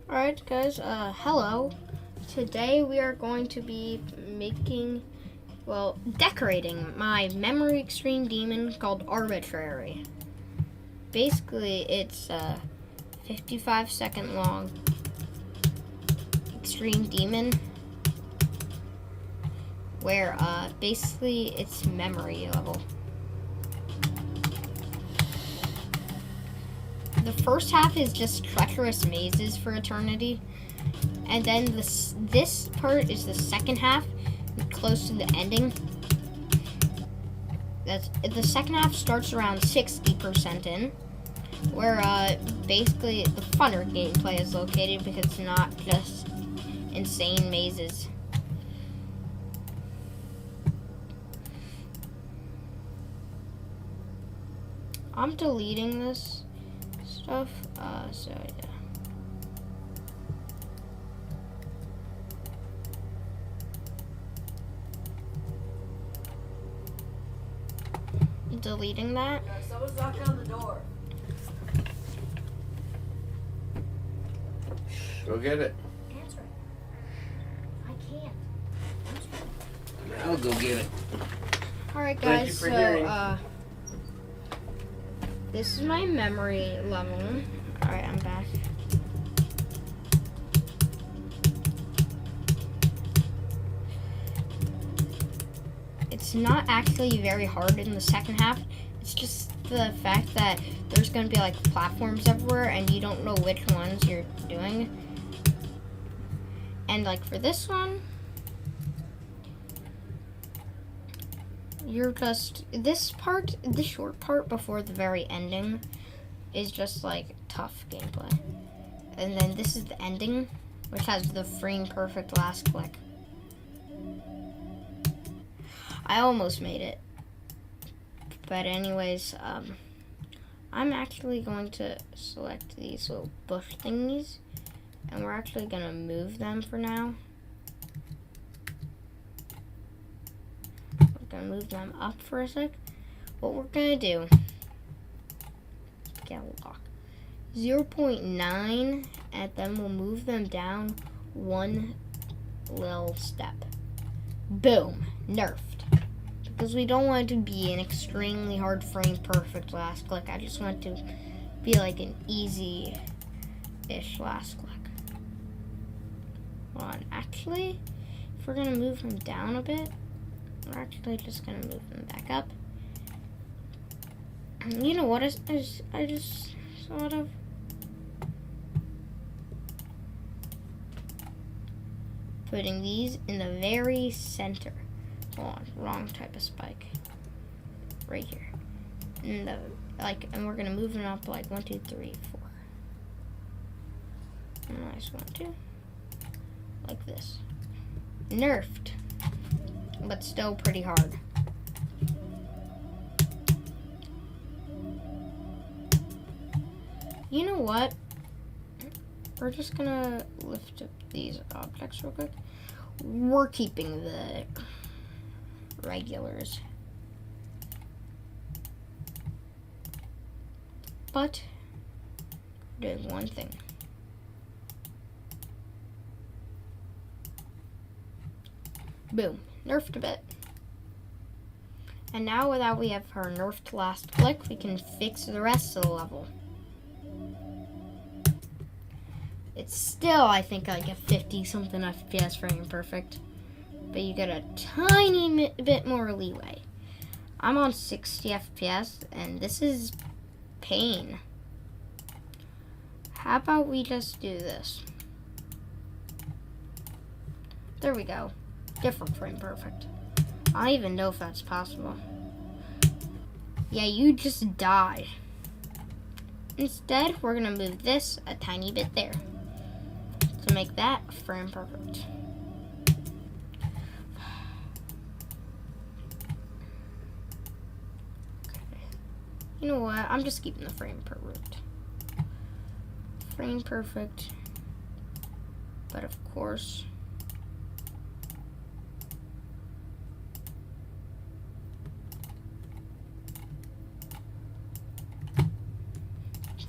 Alright guys, hello. Today we are going to be decorating my Memory Extreme Demon called Arbitrary. Basically, it's a 55-second long Extreme Demon where basically it's memory level. The first half is just treacherous mazes for eternity, and then this part is the second half, close to the ending. The second half starts around 60% in, where basically the funner gameplay is located because it's not just insane mazes. I'm deleting this stuff, so yeah. Deleting that. Someone's knocking on the door. Go get it. Answer it. I can't. I'll go get it. Alright Thank you guys, for hearing. This is my memory level. Alright, I'm back. It's not actually very hard in the second half. It's just the fact that there's going to be like platforms everywhere and you don't know which ones you're doing. And like for this one, you're just, this short part before the very ending is just like tough gameplay. And then this is the ending, which has the frame perfect last click. I almost made it. But anyways, I'm actually going to select these little bush thingies, and we're actually going to move them for now. We're going to move them up for a sec. What we're going to do, get a lock, 0.9, and then we'll move them down one little step. Boom, nerfed. Because we don't want it to be an extremely hard frame perfect last click. I just want it to be like an easy-ish last click. Hold on, actually, if we're gonna move them down a bit, we're actually just gonna move them back up. You know what? I just sort of putting these in the very center. Hold on, wrong type of spike. Right here. And and we're gonna move them up like 1, 2, 3, 4. Nice, 1, 2. Like this. Nerfed, but still pretty hard. You know what? We're just gonna lift up these objects real quick. We're keeping the regulars, but doing one thing. Boom, nerfed a bit. And now that we have our nerfed last click, we can fix the rest of the level. It's still, I think, like a 50-something FPS frame perfect. But you get a tiny bit more leeway. I'm on 60 FPS, and this is pain. How about we just do this? There we go. Different frame perfect. I don't even know if that's possible. Yeah, you just die. Instead, we're gonna move this a tiny bit there to make that frame perfect. You know what? I'm just keeping the frame perfect. Frame perfect. But of course,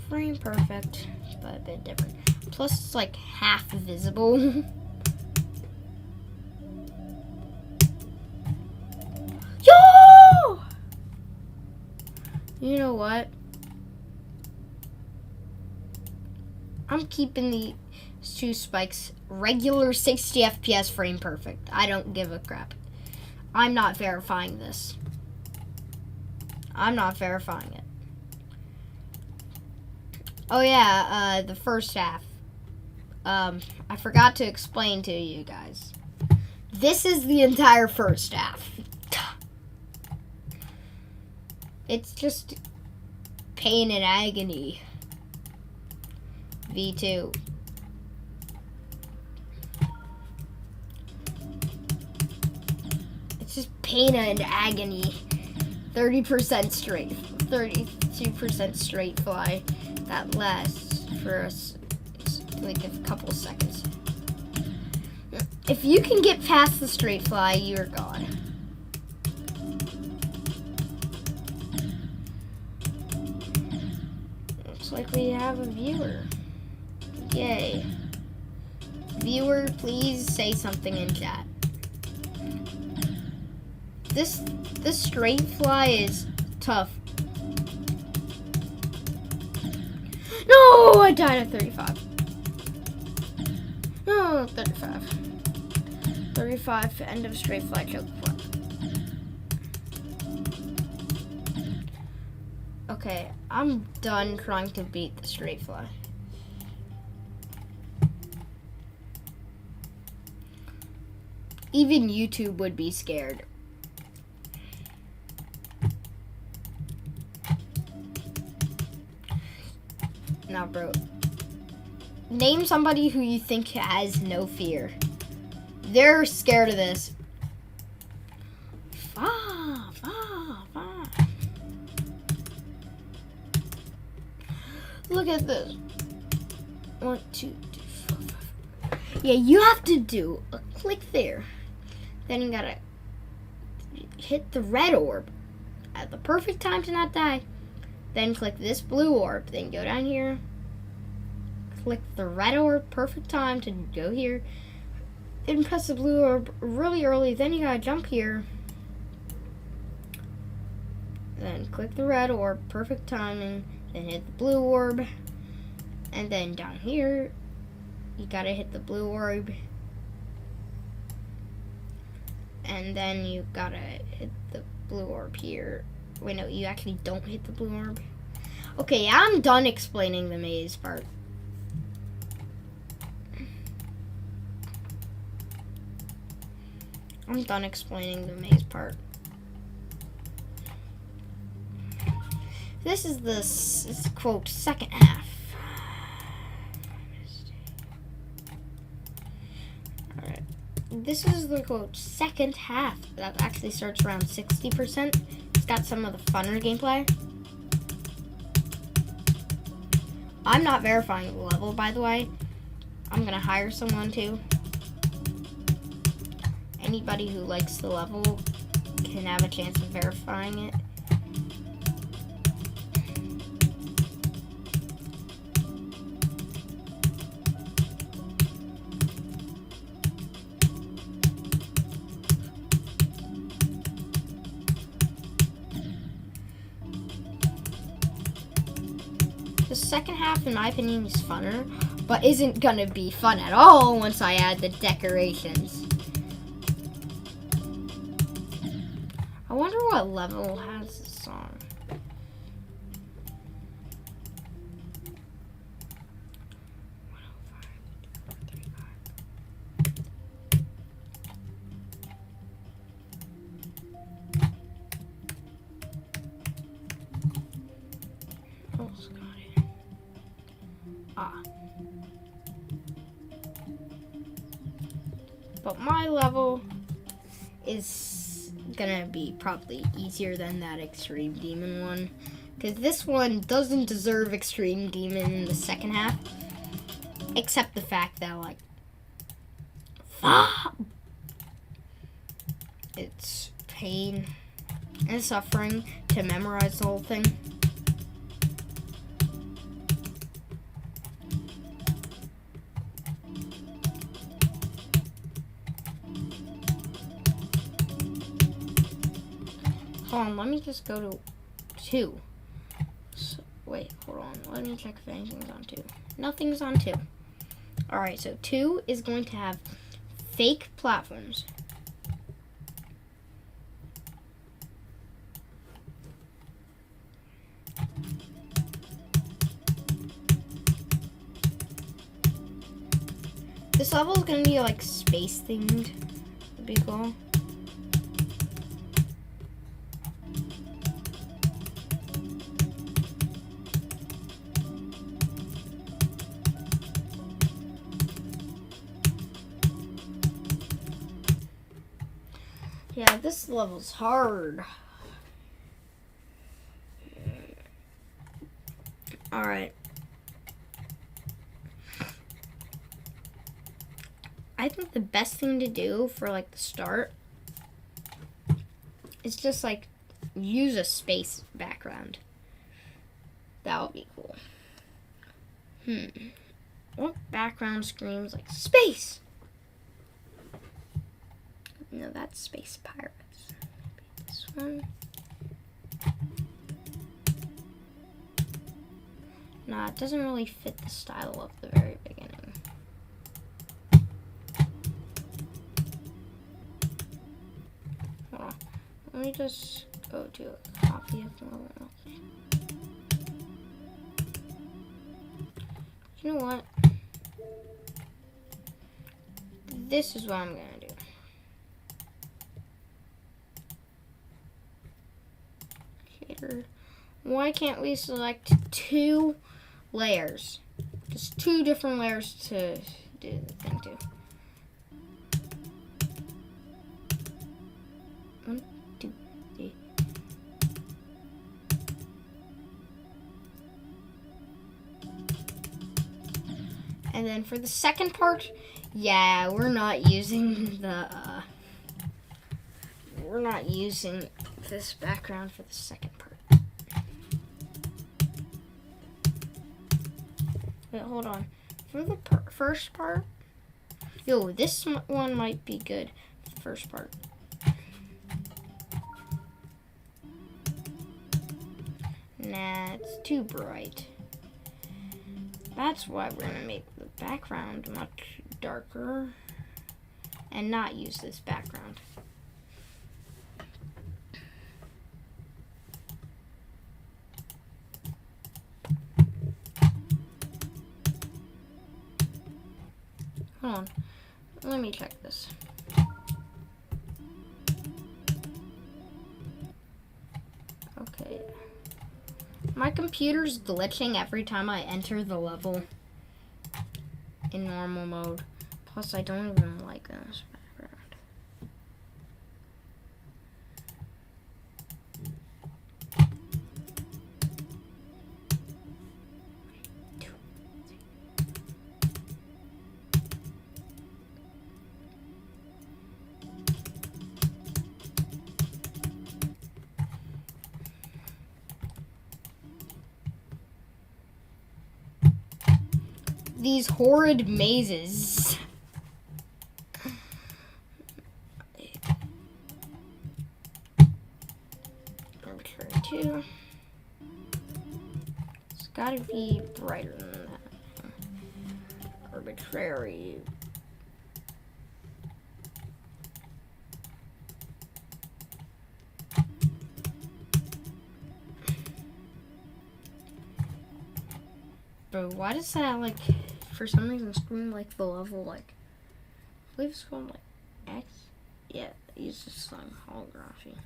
frame perfect, but a bit different. I'm Plus, it's like half visible. Yo! You know what? I'm keeping the two spikes regular 60 FPS frame perfect. I don't give a crap. I'm not verifying this. I'm not verifying it. Oh yeah, the first half. I forgot to explain to you guys. This is the entire first half. It's just pain and agony. V2. It's just pain and agony. 30% straight, 32% straight fly. That lasts for like a couple seconds. If you can get past the straight fly, you're gone. Looks like we have a viewer. Yay. Viewer, please say something in chat. This straight fly is tough. No, I died at 35. No, 35. 35, end of straight fly choke fly. Okay, I'm done trying to beat the straight fly. Even YouTube would be scared. Now, bro, name somebody who you think has no fear. They're scared of this. Look at this. 1, 2, 3, 4, 5. Yeah, you have to do a click there. Then you gotta hit the red orb at the perfect time to not die. Then click this blue orb. Then go down here. Click the red orb. Perfect time to go here. Then press the blue orb really early. Then you gotta jump here. Then click the red orb. Perfect timing. Then hit the blue orb. And then down here, you gotta hit the blue orb. And then you gotta hit the blue orb here. Wait, no, you actually don't hit the blue orb. Okay, I'm done explaining the maze part. I'm done explaining the maze part. This is the quote second half. Alright. This is the quote second half. That actually starts around 60%. It's got some of the funner gameplay. I'm not verifying the level, by the way. I'm gonna hire someone to. Anybody who likes the level can have a chance of verifying it. The second half, in my opinion, is funner, but isn't gonna be fun at all once I add the decorations. I wonder what level has this song. Oh, Scotty. Ah. But my level is gonna be probably easier than that Extreme Demon one, because this one doesn't deserve Extreme Demon in the second half, except the fact that, like, it's pain and suffering to memorize the whole thing. Hold on, let me just go to 2. So, wait, hold on. Let me check if anything's on 2. Nothing's on 2. Alright, so 2 is going to have fake platforms. This level is going to be like space themed. Would be cool. Yeah, this level's hard. Alright. I think the best thing to do for like the start is just like use a space background. That would be cool. What background screams like space? No, that's Space Pirates. Maybe this one. Nah, it doesn't really fit the style of the very beginning. Hold on. Let me just go to a copy of the level. You know what? This is what I'm gonna do. Why can't we select 2 layers? Just 2 different layers to do the thing to. 1, 2, 3. And then for the second part, yeah, we're not using this background for the second part. Wait, hold on. For the first part, this one might be good. The first part. Nah, it's too bright. That's why we're gonna make the background much darker and not use this background. Hold on, let me check this. Okay. My computer's glitching every time I enter the level in normal mode. Plus, I don't even like this background. These horrid mazes. Arbitrary 2. It's gotta be brighter than that. Arbitrary. But why does that like for some reason scream like the level like I believe it's called like X? Yeah, it uses some holography.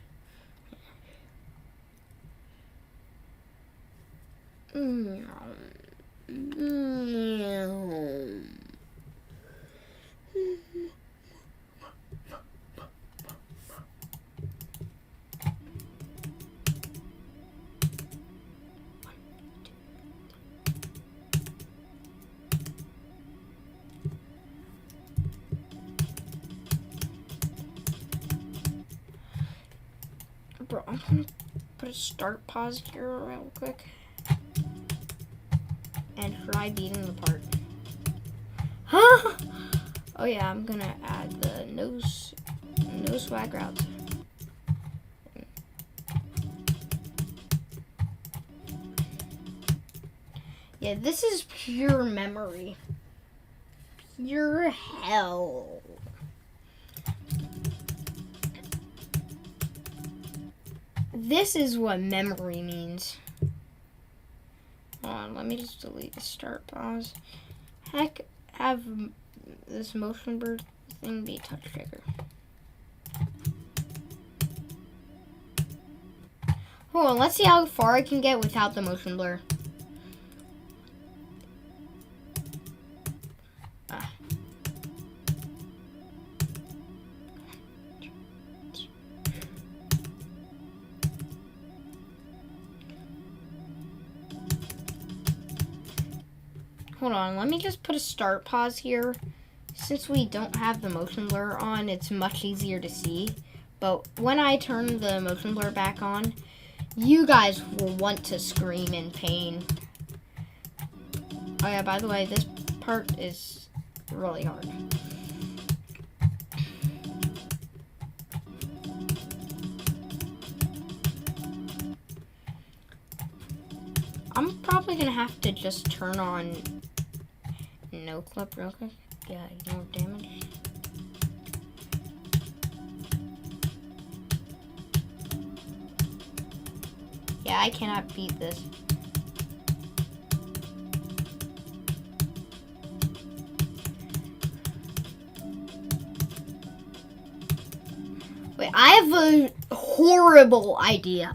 Bro, I'm gonna put a start pause here real quick and try beating the part. Huh? Oh yeah, I'm gonna add the no swag routes. Yeah, this is pure memory. Pure hell. This is what memory means. Hold on, let me just delete the start pause. Heck, have this motion blur thing be a touch trigger. Hold on, let's see how far I can get without the motion blur. Hold on, let me just put a start pause here. Since we don't have the motion blur on, it's much easier to see. But when I turn the motion blur back on, you guys will want to scream in pain. Oh yeah, by the way, this part is really hard. I'm probably gonna have to just turn on no clip real quick. Yeah, ignore damage. Yeah, I cannot beat this. Wait, I have a horrible idea.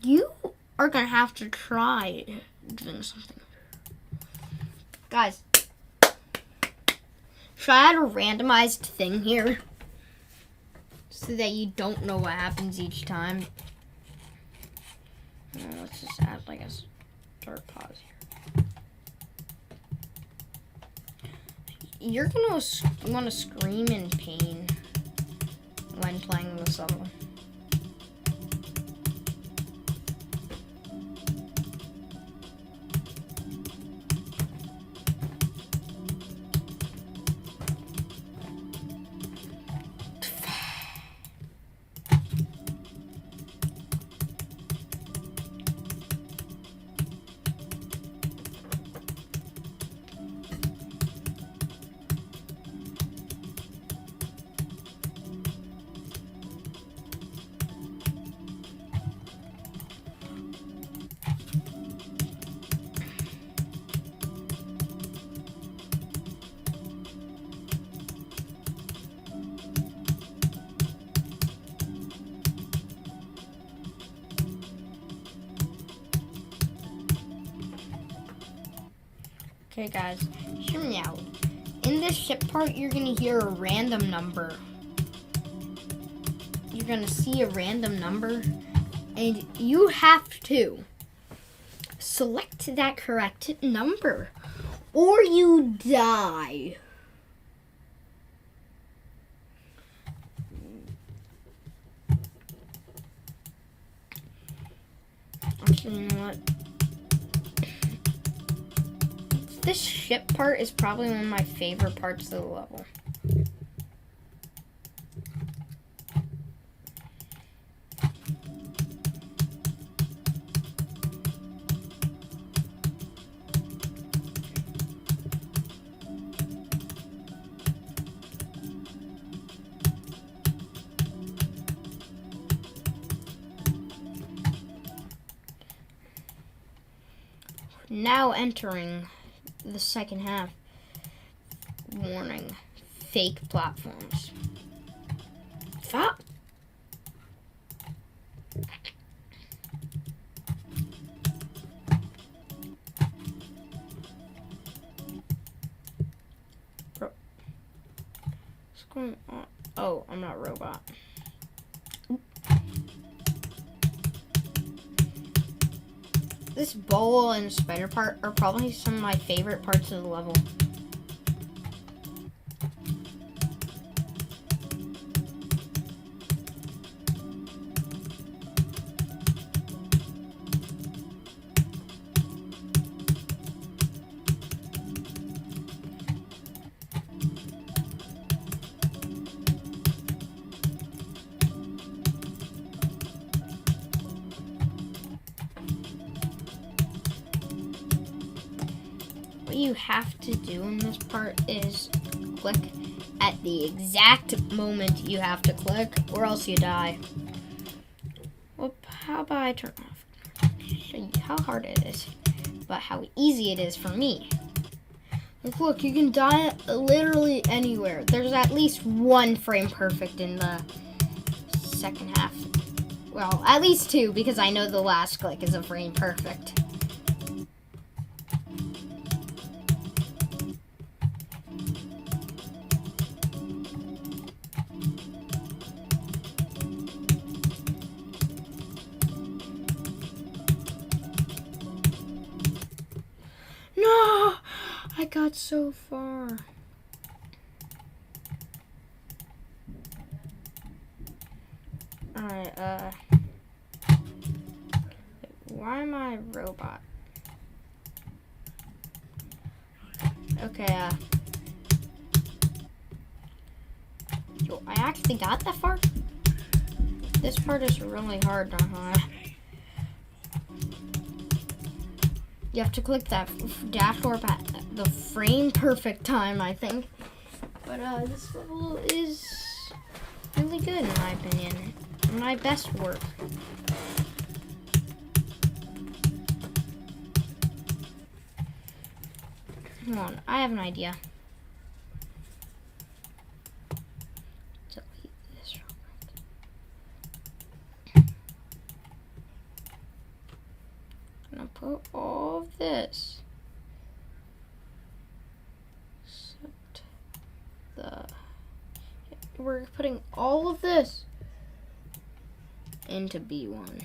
You are gonna have to try doing something. Guys, should I add a randomized thing here? So that you don't know what happens each time. Let's just add like a start pause here. You're gonna want to scream in pain when playing this level. Okay guys, hear me out. In this ship part, you're gonna hear a random number. You're gonna see a random number, and you have to select that correct number, or you die. Actually, you know what? This ship part is probably one of my favorite parts of the level. Now entering the second half. Warning, fake platforms. Fuck. Bro. What's going on? Oh, I'm not a robot. This bowl and spider part are probably some of my favorite parts of the level. you have to do in this part is click at the exact moment you have to click, or else you die. Well, how about I turn off? Show you how hard it is, but how easy it is for me. Like, look, you can die literally anywhere. There's at least one frame perfect in the second half. Well, at least two, because I know the last click is a frame perfect. No! I got so far. Alright, why am I a robot? Okay, yo, I actually got that far? This part is really hard, You have to click that dash warp at the frame perfect time, I think. But this level is really good in my opinion. My best work. Come on, I have an idea. Delete this real quick. I'm gonna put all of this. Except we're putting all of this into B1.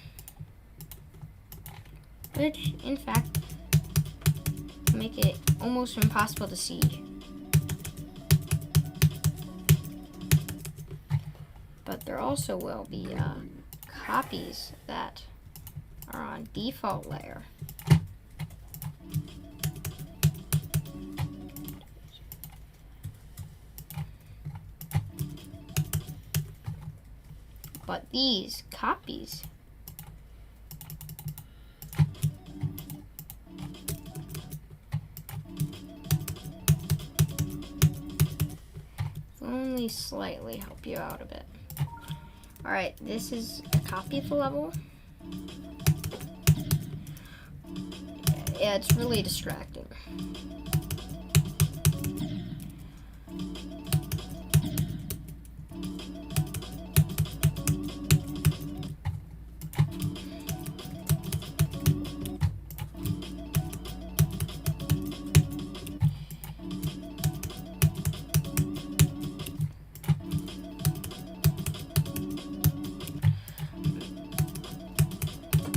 Which, in fact, make it almost impossible to see. But there also will be copies that are on default layer. But these copies only slightly help you out a bit. Alright, this is a copy of the level. Yeah, it's really distracting.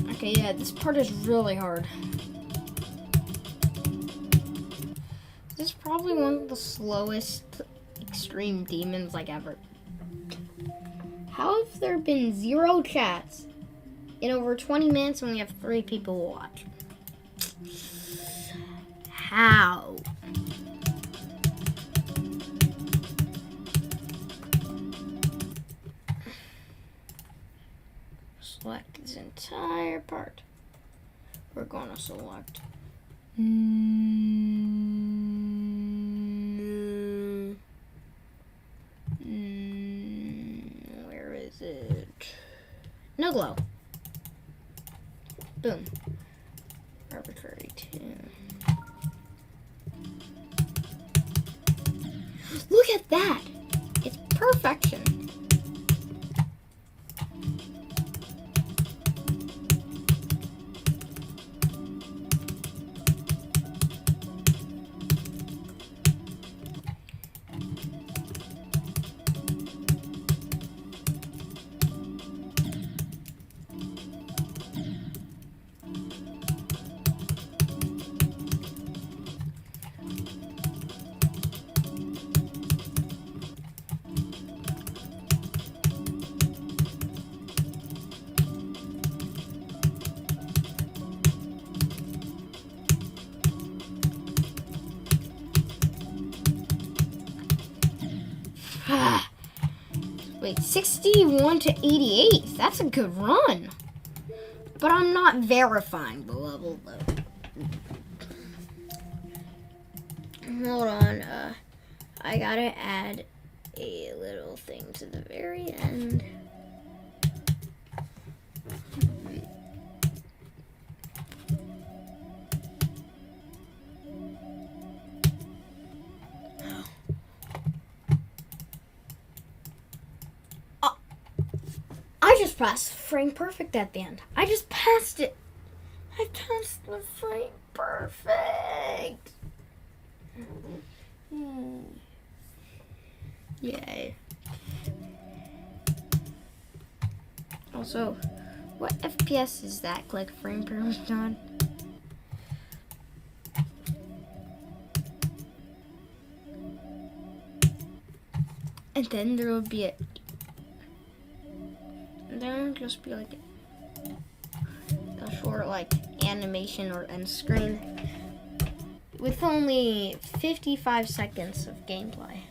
Okay, yeah, this part is really hard. This is probably one of the slowest extreme demons like ever. How have there been 0 chats in over 20 minutes when we have 3 people watch? How? Select this entire part. We're going to select. Where is it? No glow. Boom. Arbitrary 2. Look at that! It's perfection. Wait, 61 to 88. That's a good run. But I'm not verifying the level, though. Hold on. I gotta add a little thing to the very end. I just passed frame perfect at the end. I just passed it. I passed the frame perfect. Yay. Also, what FPS is that click frame perfect on? And then there will be there will just be like a short like animation or end screen with only 55 seconds of gameplay.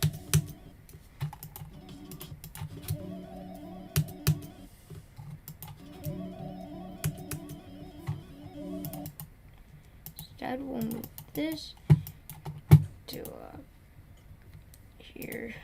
Instead, we'll move this to here.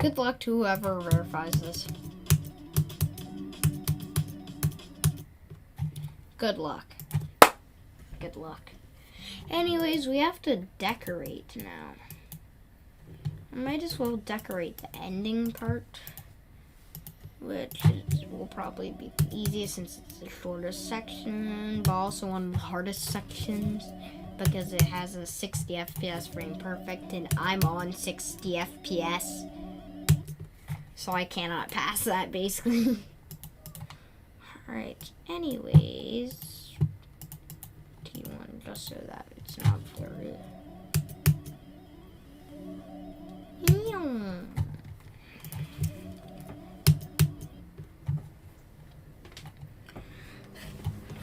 Good luck to whoever verifies this. Good luck. Good luck. Anyways, we have to decorate now. I might as well decorate the ending part, which will probably be the easiest since it's the shortest section, but also one of the hardest sections because it has a 60 FPS frame perfect, and I'm on 60 FPS. So I cannot pass that, basically. Alright, anyways. T1, just so that it's not blurry.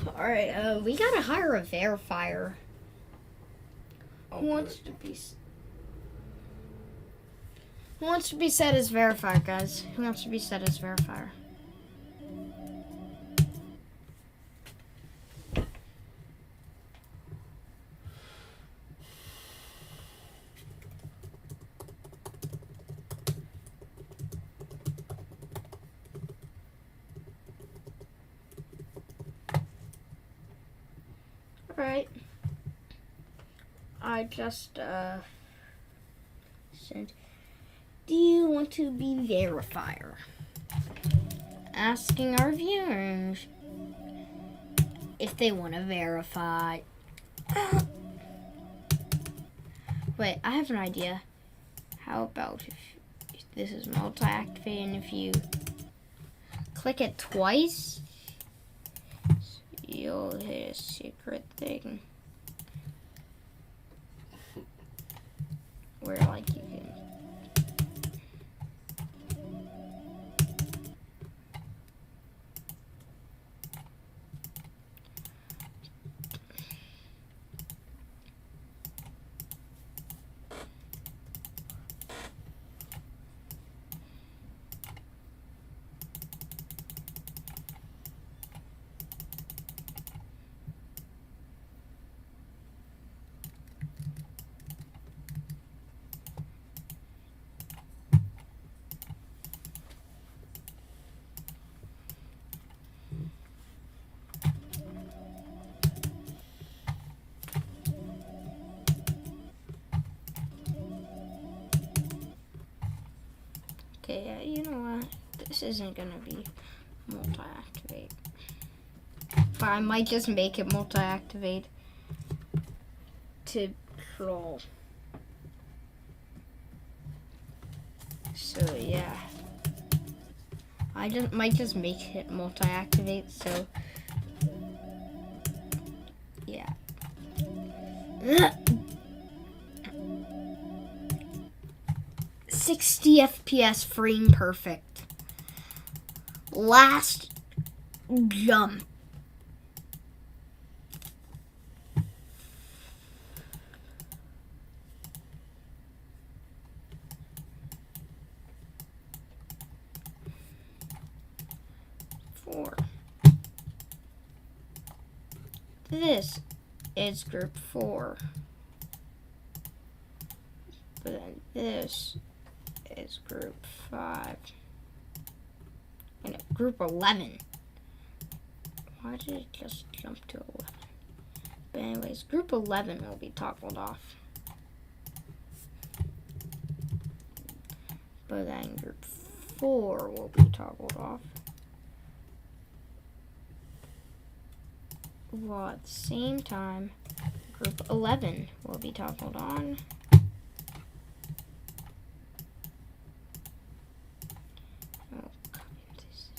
Alright, we gotta hire a verifier. Who wants to be... Who wants to be set as verifier, guys? Who wants to be set as verifier? Alright. I just, said... Do you want to be verifier? Asking our viewers if they want to verify. Wait, I have an idea. How about if this is multi-activate and if you click it twice, you'll hit a secret thing where like you can. Okay, you know what? This isn't gonna be multi-activate. But I might just make it multi-activate to troll. So yeah. I might just make it multi-activate, so yeah. $60 FPS frame perfect. Last jump. This is group 4. But then this is group 5. And group 11. Why did it just jump to 11? But anyways, group 11 will be toggled off. But then group 4 will be toggled off. While at the same time, group 11 will be toggled on. Oh, copy this.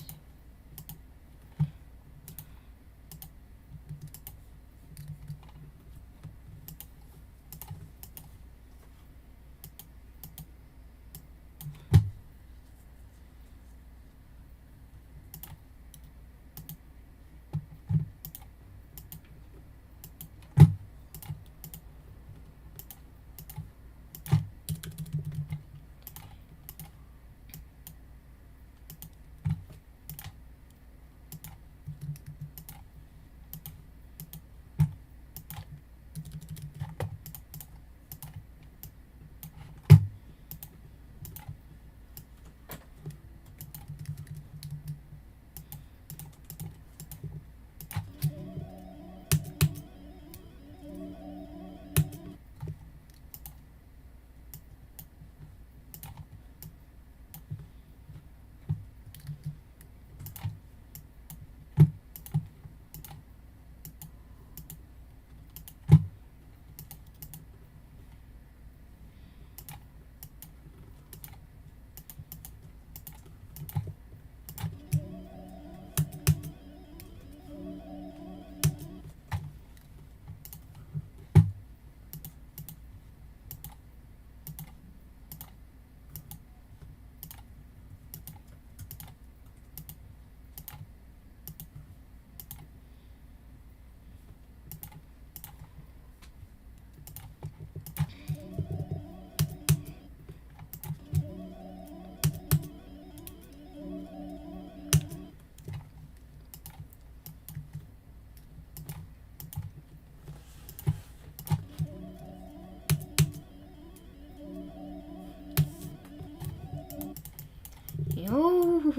Yo.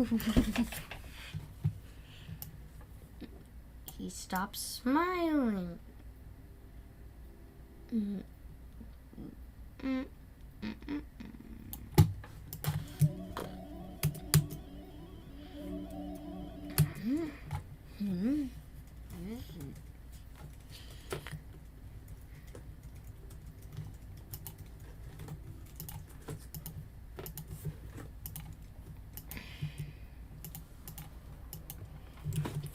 He stopped smiling.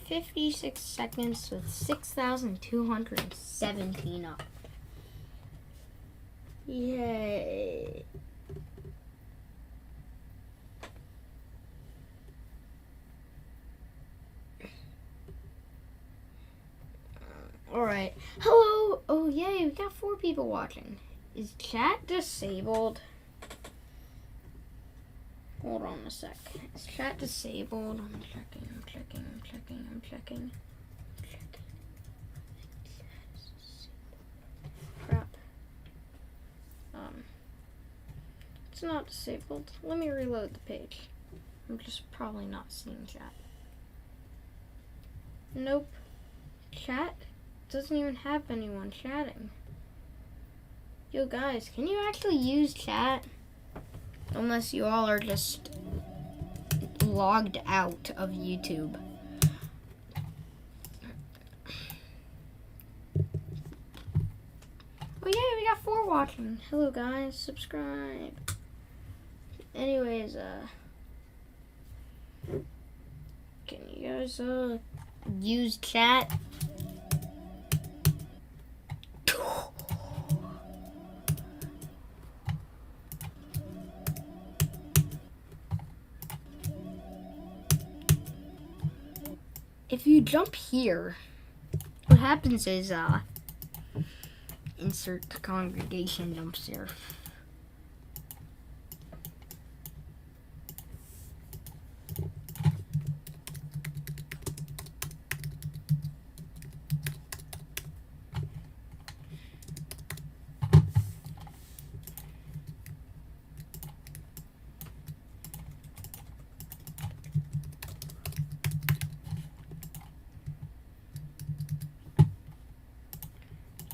$56 seconds with 6,217 up. Yay. Alright. Hello. Oh, yay. We got 4 people watching. Is chat disabled? Hold on a sec. Is chat disabled? I'm checking. Crap. It's not disabled. Let me reload the page. I'm just probably not seeing chat. Nope. Chat doesn't even have anyone chatting. Yo guys, can you actually use chat? Unless you all are just logged out of YouTube. Oh yeah, we got 4 watching. Hello guys, subscribe. Anyways, can you guys use chat? if you jump here, what happens is, insert congregation jumps here.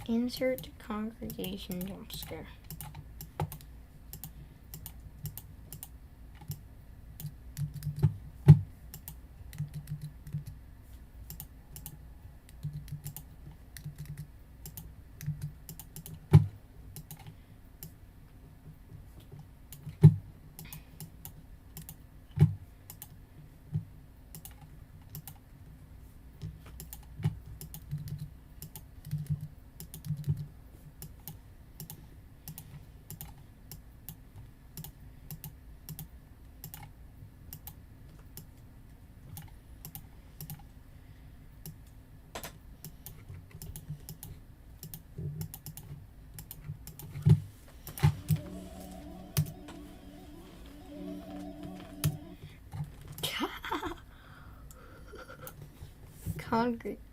Insert congregation jump scare.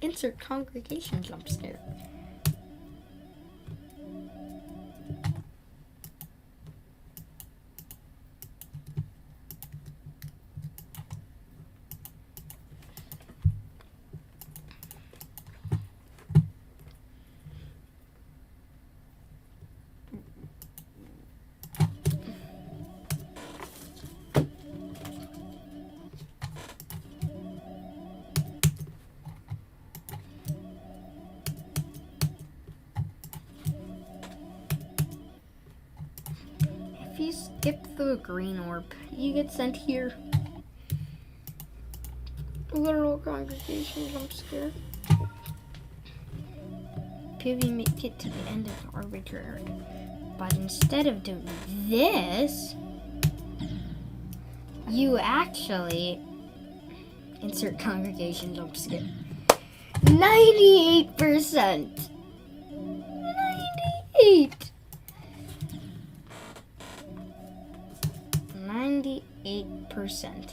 Insert congregation jump scare. If you skip the green orb, you get sent here. Literal congregation jump scare. If you make it to the end of arbitrary. But instead of doing this, you actually insert congregation jump scare. 98%. 98. 98%.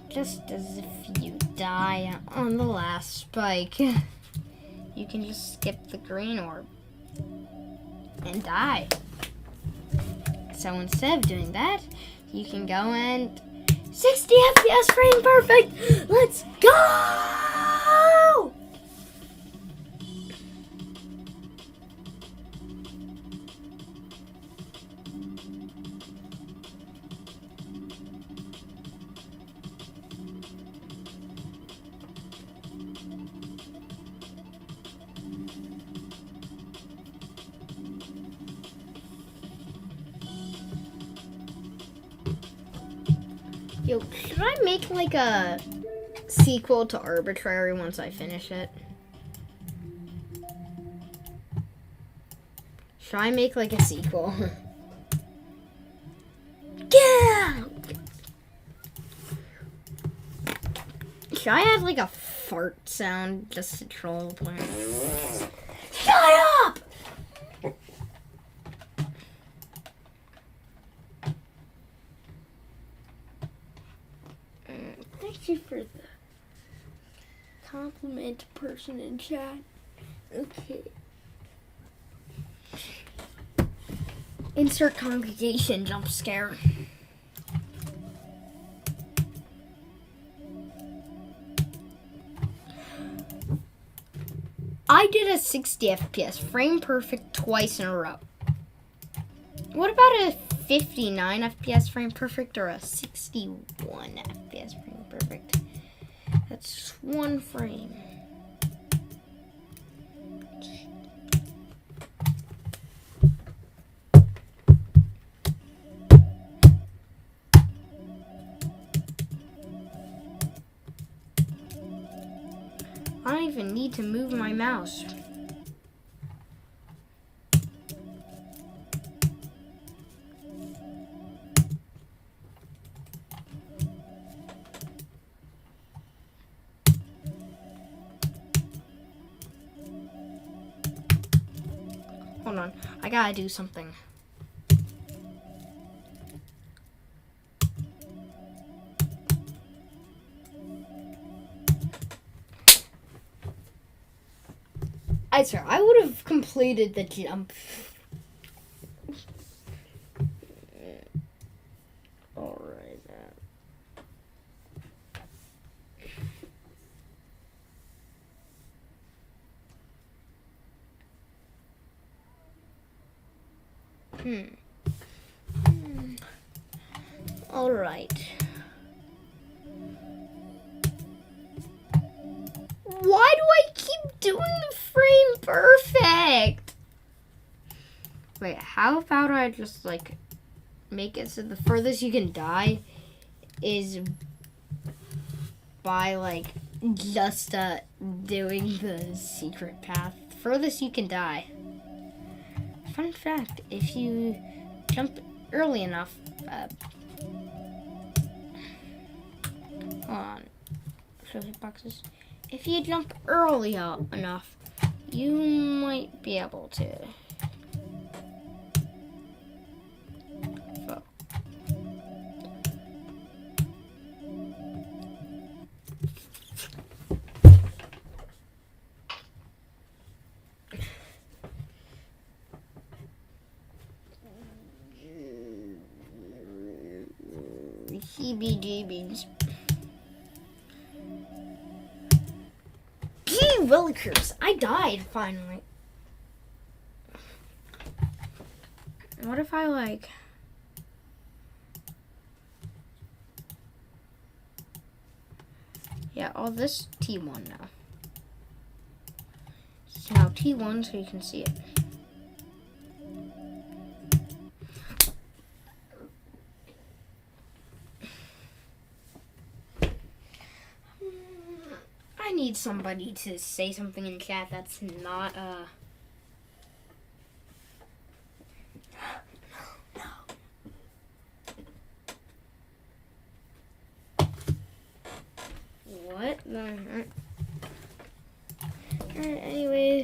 Just as if you die on the last spike, you can just skip the green orb and die. So instead of doing that, you can go and 60 FPS frame perfect. Let's go! Yo, should I make like a sequel to Arbitrary once I finish it? Should I make like a sequel? Yeah! Should I add like a fart sound just to troll the player? Shut up! Thank you for the compliment, person in chat. Okay. Insert congregation jump scare. I did a 60 FPS, frame perfect twice in a row. What about a 59 FPS frame perfect or a 61 FPS frame perfect? That's one frame. I don't even need to move my mouse. Hold on. I gotta do something. I swear, I would have completed the jump. Alright. Alright. Why do I keep doing the frame perfect? Wait, how about I just like make it so the furthest you can die is by like just doing the secret path. Furthest you can die. Fun fact, if you jump early enough, hold on, show hitboxes. If you jump early enough, you might be able to. So. CBGBs. Willikers, I died finally. What if I like... Yeah, all this T1 now. It's now T1 so you can see it. I need somebody to say something in chat that's not, What the heck? Alright, anyway.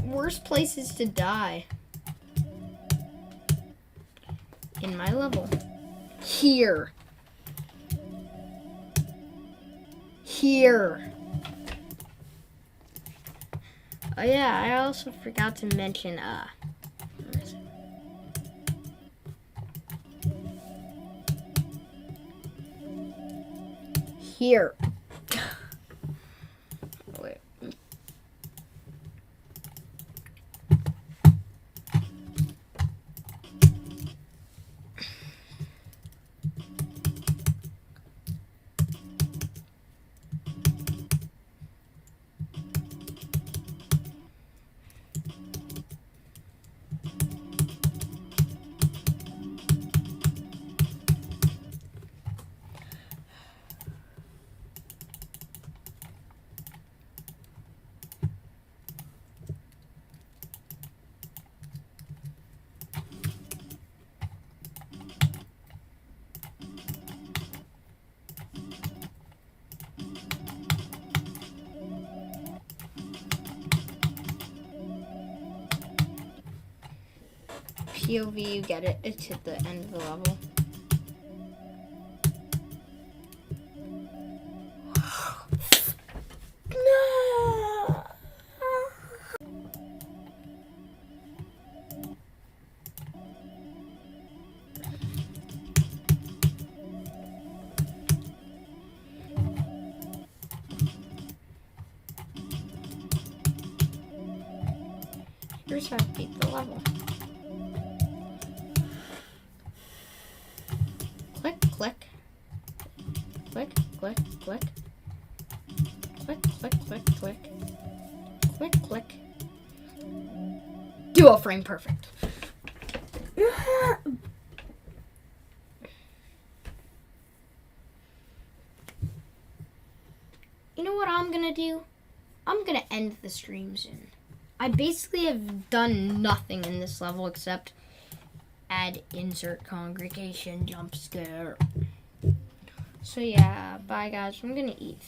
Worst places to die. In my level. Here. Here. Oh yeah, I also forgot to mention here. Wait. POV, you get it. It's at the end of the level. No. Here's how to beat the level. Click, click. Click, click, click. Click, click, click, click. Click, click. Duo frame perfect. You know what I'm gonna do? I'm gonna end the stream soon. I basically have done nothing in this level except add insert congregation jump scare. So yeah, bye guys. I'm gonna eat.